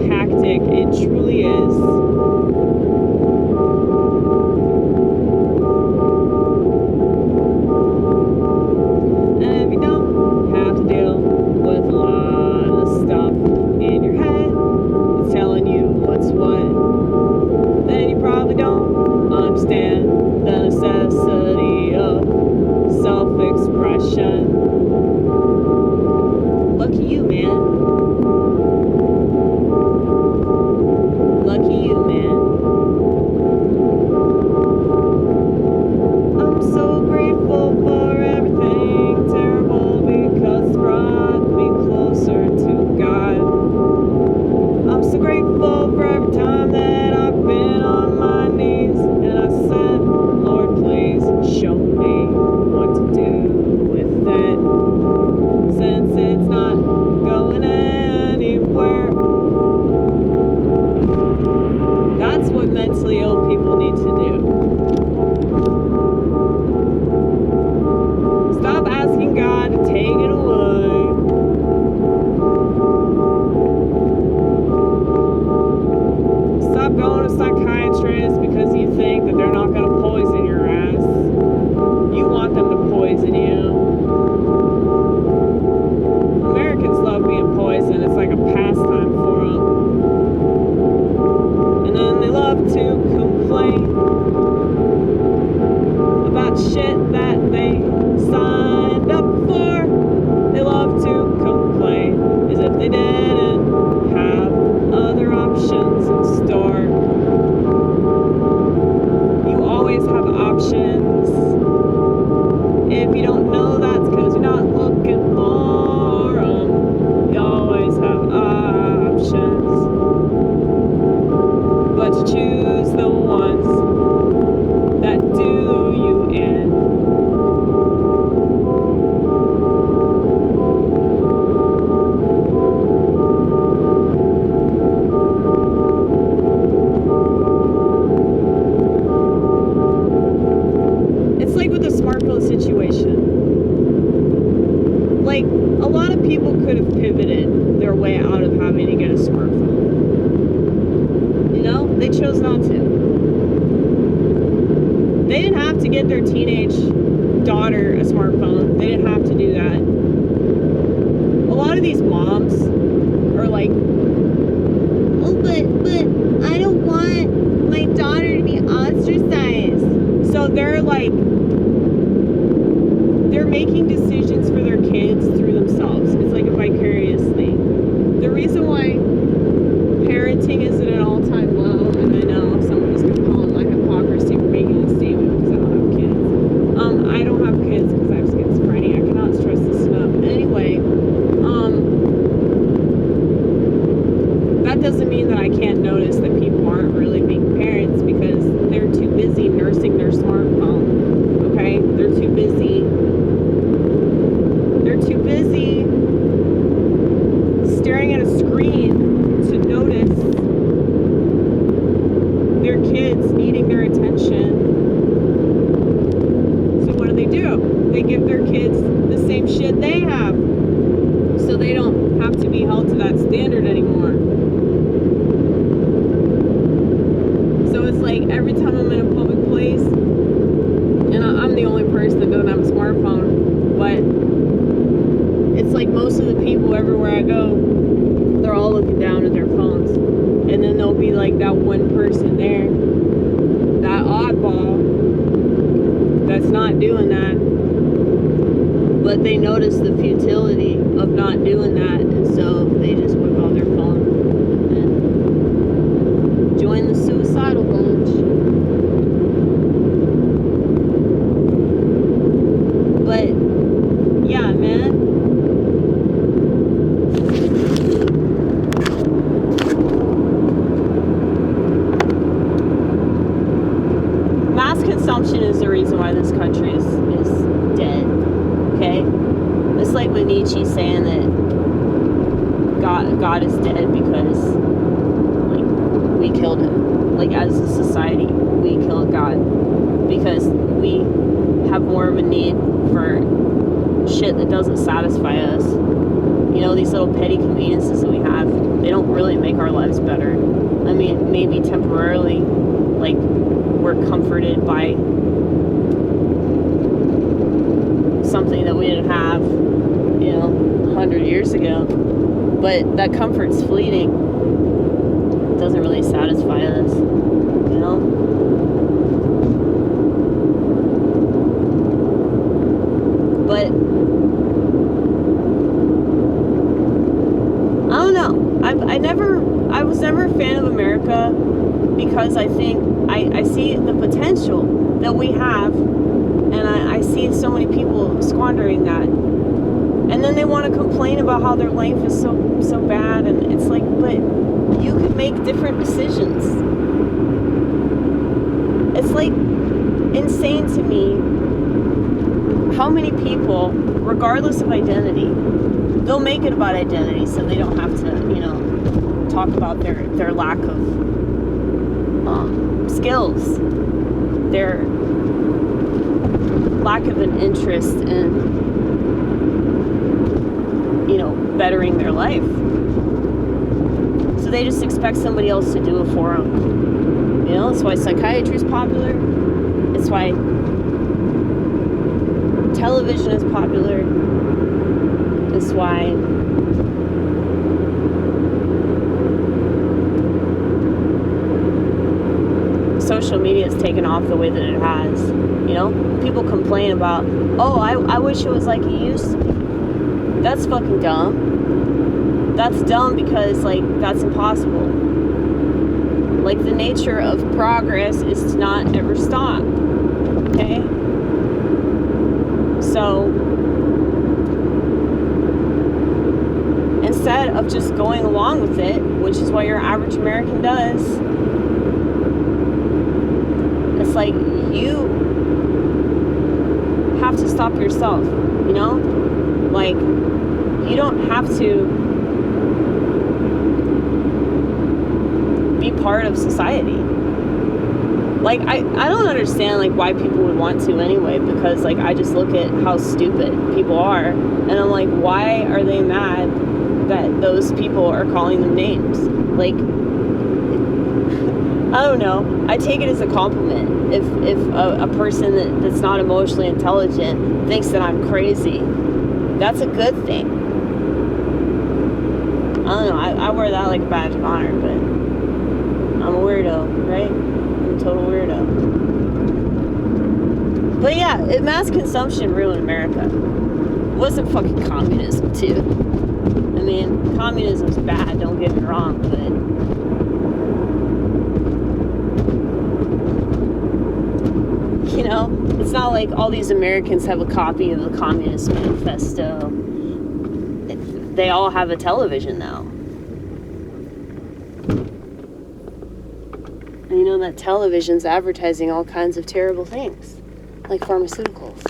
tactic. It truly is. And if you don't have to deal with a lot of stuff in your head, it's telling you what's what, then you probably don't understand the necessity of self-expression. Lucky you, man. Lucky you, man. I'm so grateful for everything terrible because it's brought me closer to God. I'm so grateful for every time that I've been on my knees and I said, Lord, please show me what to do with it, since it's not going anywhere. That's what mentally ill people need to do. Stop asking God to take it away. Stop going to psychiatrists because you think that they're not going to poison your ass. You want them to poison you. Americans love being poisoned. It's like a pastime for them. And then they love to complain about shit that they signed up for. They love to complain as if they didn't have other options in store. You always have options. If you don't know, that's because you're not looking for them. You always have options, but you choose the ones that do you in. It's like with the smartphone situation. Like, a lot of people could have pivoted their way out of having to get a smartphone. You know, they chose not to. They didn't have to get their teenage daughter a smartphone. They didn't have to do that. A lot of these moms are like, oh, but I don't want my daughter to be ostracized. So they're like, they're making decisions for their kids through themselves. It's like a vicariously. The reason why parenting is at an all-time low, and I know someone's going to call it my hypocrisy for making this statement because I don't have kids. I don't have kids because I have schizophrenia. I cannot stress this enough. Anyway, that doesn't mean that I can't notice that people aren't really being parents because they're too busy nursing their smartphone. Okay? They're too busy staring at a screen to notice their kids needing their attention. So what do? They give their kids the same shit they have, so they don't have to be held to that standard anymore. So it's like every time I'm in a public place, and I'm the only person that doesn't have a smartphone, but it's like most of the people everywhere I go, they're all looking down at their phones. And then there'll be like that one person there, that oddball, that's not doing that. But they notice the futility of not doing that, and so they just whip out their phone and join the suicidal bunch. But, yeah, man. Mass consumption is the reason why this country is dead, okay? It's like when Nietzsche's saying that God is dead because, like, we killed him. Like, as a society, we killed God because we have more of a need for shit that doesn't satisfy us. You know, these little petty conveniences that we have, they don't really make our lives better. I mean, maybe temporarily, like, we're comforted by something that we didn't have, you know, 100 years ago. But that comfort's fleeting. It doesn't really satisfy us, you know? But I don't know. I was never a fan of America because I think I see the potential that we have, and I see so many people squandering that. And then they want to complain about how their life is so bad, and it's like, but you could make different decisions. It's like insane to me how many people, regardless of identity, they'll make it about identity so they don't have to, you know, talk about their lack of skills, their lack of an interest in, you know, bettering their life. So they just expect somebody else to do it for them. You know, that's why psychiatry is popular. It's why television is popular. It's why social media has taken off the way that it has. You know, people complain about, oh, I wish it was like it used to be. That's fucking dumb. That's dumb because, like, that's impossible. Like, the nature of progress is to not ever stop. Okay? So, instead of just going along with it, which is what your average American does, it's like, you have to stop yourself, you know? Like, you don't have to be part of society. Like, I don't understand, like, why people would want to anyway, because, like, I just look at how stupid people are, and I'm like, why are they mad that those people are calling them names? Like, I don't know. I take it as a compliment if a person that's not emotionally intelligent thinks that I'm crazy. That's a good thing. I don't know. I wear that like a badge of honor, but I'm a weirdo, right? I'm a total weirdo. But yeah, mass consumption ruined America. It wasn't fucking communism, too. I mean, communism's bad, don't get me wrong, but you know, it's not like all these Americans have a copy of the Communist Manifesto. They all have a television now. And you know that television's advertising all kinds of terrible things, like pharmaceuticals.